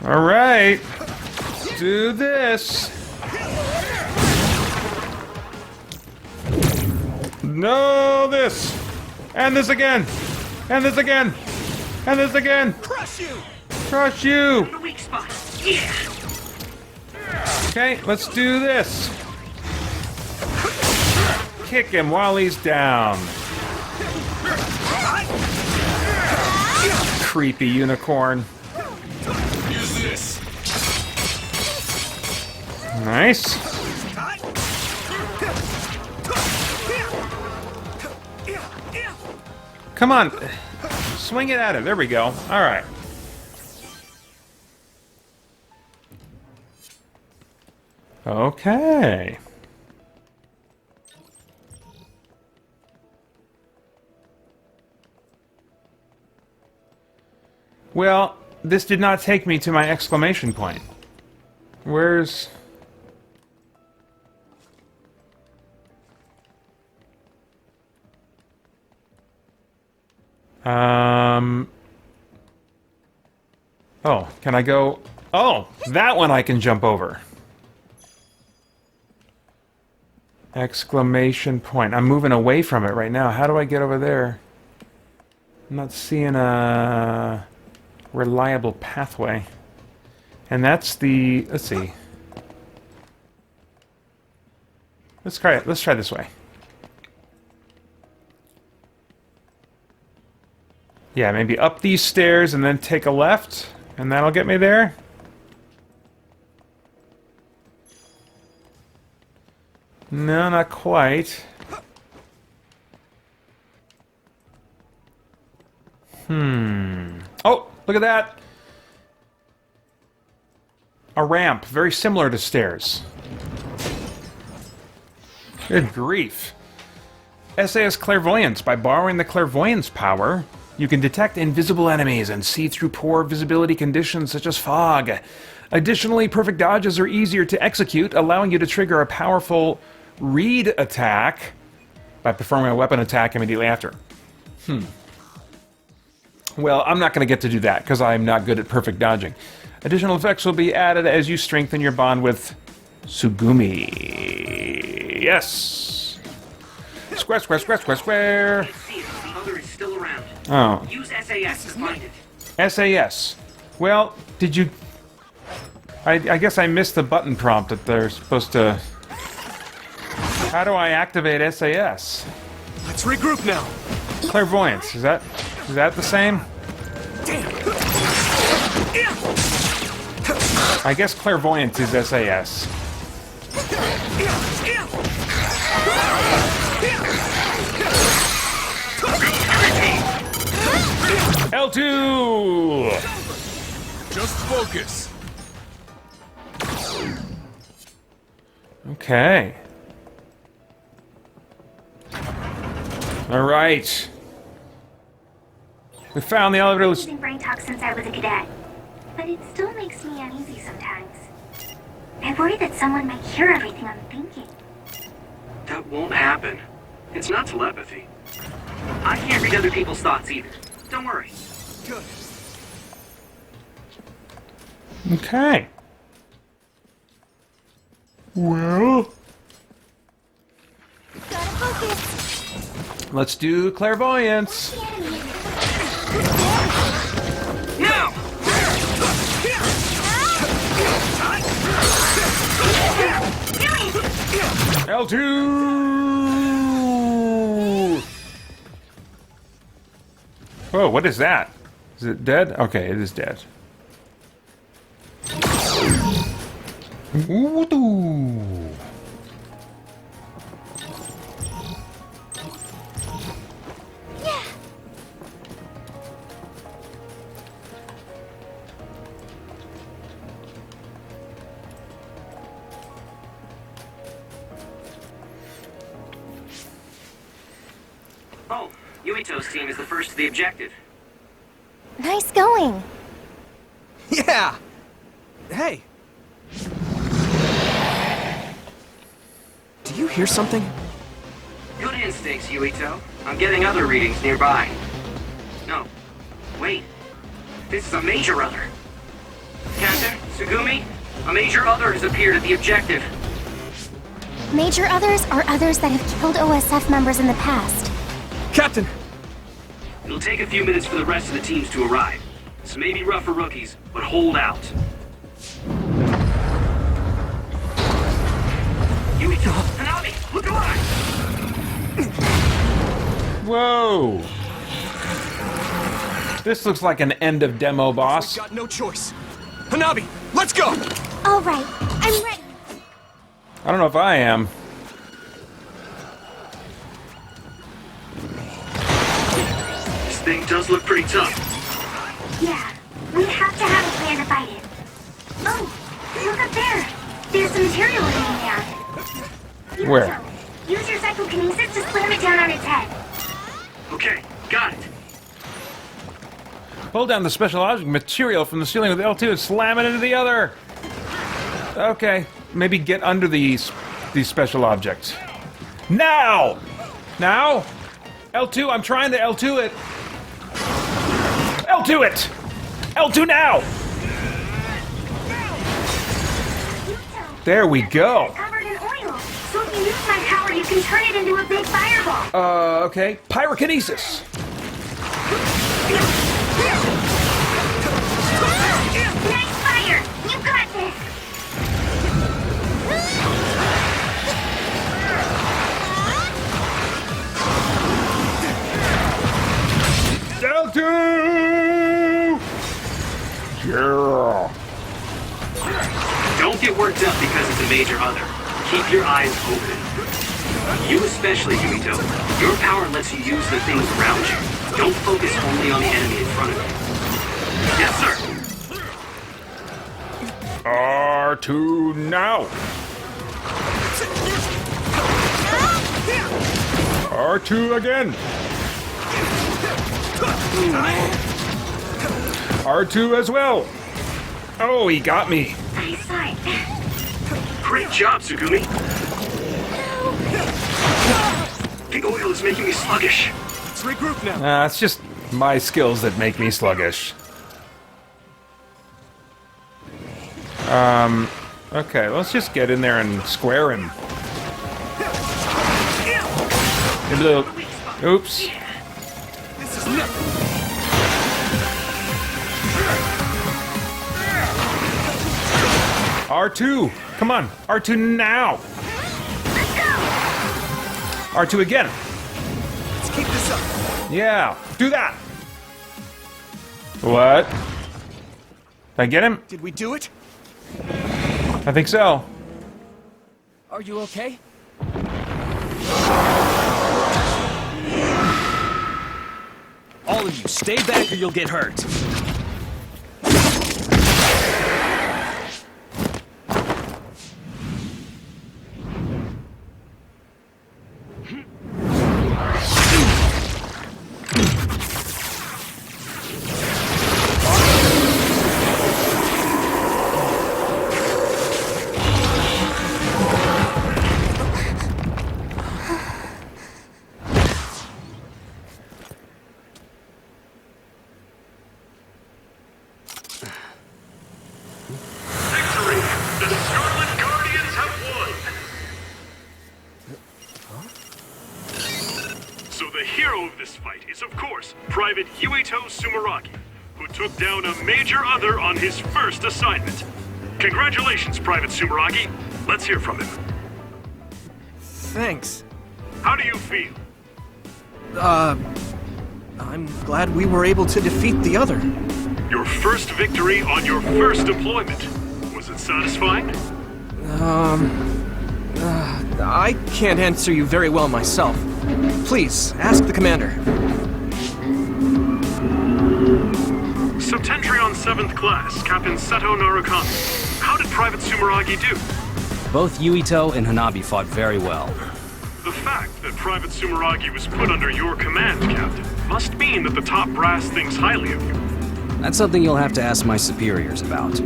All right. Do this. No, this. And this again. And this again. And this again. Crush you. Crush you. The weak spot. Yeah. Okay, let's do this. Kick him while he's down. Creepy unicorn. Use this. Nice. Come on. Swing it at him. There we go. All right. Okay. Well, this did not take me to my exclamation point. Where's... Oh, can I go... Oh, that one I can jump over. Exclamation point. I'm moving away from it right now. How do I get over there? I'm not seeing a reliable pathway. And that's the... Let's see. Let's try it. Let's try this way. Yeah, maybe up these stairs and then take a left, and that'll get me there. No, not quite. Oh, look at that! A ramp, very similar to stairs. Good grief. SAS Clairvoyance. By borrowing the Clairvoyance power, you can detect invisible enemies and see through poor visibility conditions such as fog. Additionally, perfect dodges are easier to execute, allowing you to trigger a powerful read attack by performing a weapon attack immediately after. Well, I'm not going to get to do that because I'm not good at perfect dodging. Additional effects will be added as you strengthen your bond with Sugumi. Yes! Square, square, square, square, square! See it. The other is still around. Oh. Use SAS to find it. SAS. Well, did you... I guess I missed the button prompt that they're supposed to... How do I activate SAS? Let's regroup now. Clairvoyance. Is that the same? I guess clairvoyance is SAS. L2! Just focus. Okay. All right. We found the elevator. Using brain talk since I was a cadet, but it still makes me uneasy sometimes. I worry that someone might hear everything I'm thinking. That won't happen. It's not telepathy. I can't read other people's thoughts either. Don't worry. Good. Okay. Well. Gotta focus. Let's do clairvoyance. Now! L2! Whoa, what is that? Is it dead? Okay, it is dead. Ooh. Oh, Yuito's team is the first to the objective. Nice going. Yeah! Hey! Do you hear something? Good instincts, Yuito. I'm getting other readings nearby. No. Wait. This is a major other. Captain, Tsugumi, a major other has appeared at the objective. Major others are others that have killed OSF members in the past. Captain! It'll take a few minutes for the rest of the teams to arrive. This may be rough for rookies, but hold out. Yuito, Hanabi, look alive! Whoa! This looks like an end of demo boss. We've got no choice. Hanabi, let's go! All right, I'm ready. I don't know if I am. This thing does look pretty tough. Yeah, we have to have a plan to fight it. Oh, look up there. There's some material hidden there. Where? Yuito, use your psychokinesis to slam it down on its head. Okay, got it. Pull down the special object material from the ceiling with L2 and slam it into the other. Okay, maybe get under these special objects. Now! Now? L2, I'm trying to L2 it. L2 it! L2 now! Yuito, There we go. it's covered in oil. So if you use my power, you can turn it into a big fireball. Okay. Pyrokinesis. Nice fire! You got this! L2! Yeah. Don't get worked up because it's a major other. Keep your eyes open. You especially, Yuito. Your power lets you use the things around you. Don't focus only on the enemy in front of you. Yes, sir. R2 now. R2 again. R2 as well. Oh, he got me. Nice fight. Great job, Tsugumi. The oil is making me sluggish. Let's regroup now. It's just my skills that make me sluggish. Okay, let's just get in there and square him. Into the... Oops. This is nothing. R2, come on. R2 now. R2 again. Let's keep this up. Yeah, do that. What? Did I get him? Did we do it? I think so. Are you okay? All of you, stay back or you'll get hurt. Yes, of course, Private Yuito Sumeragi, who took down a major other on his first assignment. Congratulations, Private Sumeragi. Let's hear from him. Thanks. How do you feel? I'm glad we were able to defeat the other. Your first victory on your first deployment. Was it satisfying? I can't answer you very well myself. Please, ask the commander. Septentrion 7th Class, Captain Seto Narukami. How did Private Sumeragi do? Both Yuito and Hanabi fought very well. The fact that Private Sumeragi was put under your command, Captain, must mean that the top brass thinks highly of you. That's something you'll have to ask my superiors about.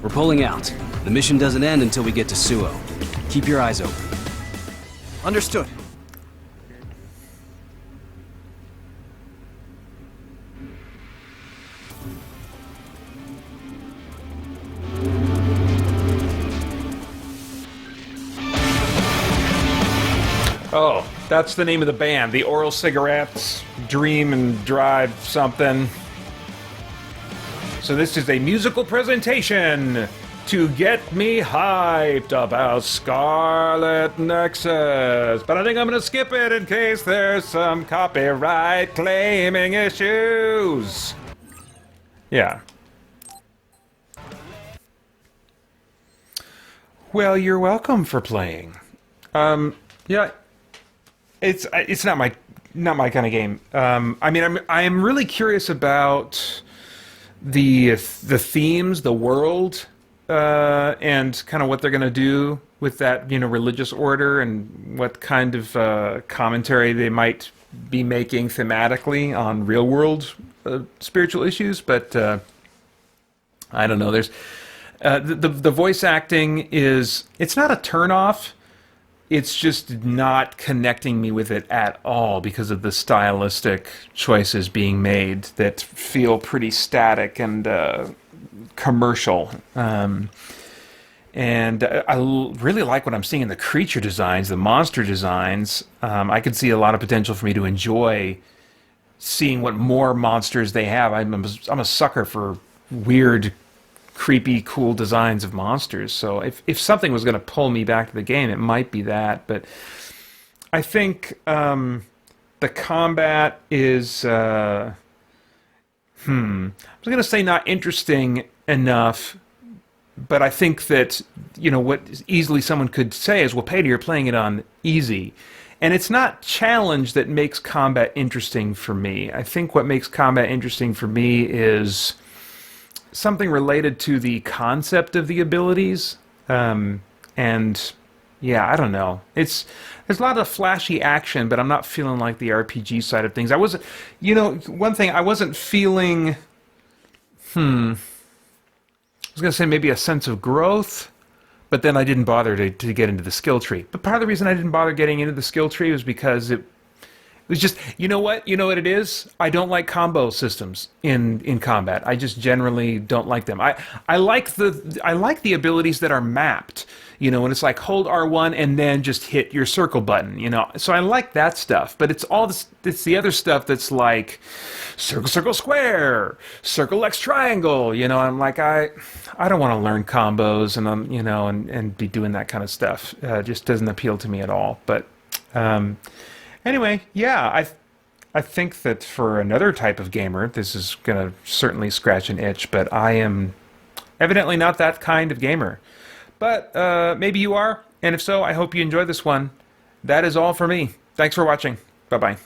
We're pulling out. The mission doesn't end until we get to Suo. Keep your eyes open. Understood. Oh, that's the name of the band. The Oral Cigarettes, Dream and Drive something. So this is a musical presentation to get me hyped about Scarlet Nexus. But I think I'm going to skip it in case there's some copyright claiming issues. Yeah. Well, you're welcome for playing. Yeah. It's not my kind of game. I mean, I'm really curious about the themes, the world, and kind of what they're going to do with that, religious order, and what kind of commentary they might be making thematically on real world spiritual issues. But I don't know. There's the voice acting it's not a turnoff. It's just not connecting me with it at all because of the stylistic choices being made that feel pretty static and commercial. And I really like what I'm seeing in the creature designs, the monster designs. I could see a lot of potential for me to enjoy seeing what more monsters they have. I'm a sucker for weird, creepy, cool designs of monsters. So if something was going to pull me back to the game, it might be that. But I think the combat is, I was going to say not interesting enough, but I think that, what easily someone could say is, well, Peter, you're playing it on easy. And it's not challenge that makes combat interesting for me. I think what makes combat interesting for me is something related to the concept of the abilities, and yeah, I don't know. There's a lot of flashy action, but I'm not feeling like the RPG side of things. I wasn't, one thing I wasn't feeling. I was gonna say maybe a sense of growth, but then I didn't bother to get into the skill tree. But part of the reason I didn't bother getting into the skill tree was because it was just, you know what it is? I don't like combo systems in combat. I just generally don't like them. I like the abilities that are mapped, when it's like hold R1 and then just hit your circle button, So I like that stuff, but it's the other stuff that's like circle, circle, square, circle, X, triangle, I'm like, I don't want to learn combos and and be doing that kind of stuff. It just doesn't appeal to me at all. But anyway, yeah, I think that for another type of gamer, this is going to certainly scratch an itch, but I am evidently not that kind of gamer. But maybe you are, and if so, I hope you enjoyed this one. That is all for me. Thanks for watching. Bye-bye.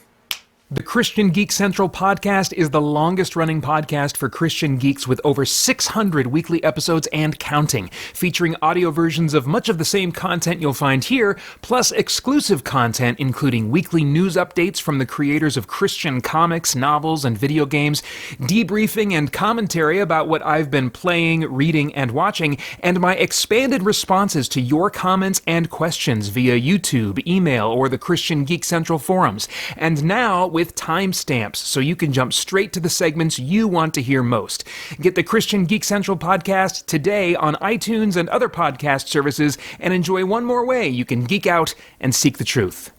The Christian Geek Central podcast is the longest-running podcast for Christian geeks with over 600 weekly episodes and counting, featuring audio versions of much of the same content you'll find here, plus exclusive content including weekly news updates from the creators of Christian comics, novels, and video games, debriefing and commentary about what I've been playing, reading, and watching, and my expanded responses to your comments and questions via YouTube, email, or the Christian Geek Central forums. And now, with timestamps, so you can jump straight to the segments you want to hear most. Get the Christian Geek Central podcast today on iTunes and other podcast services, and enjoy one more way you can geek out and seek the truth.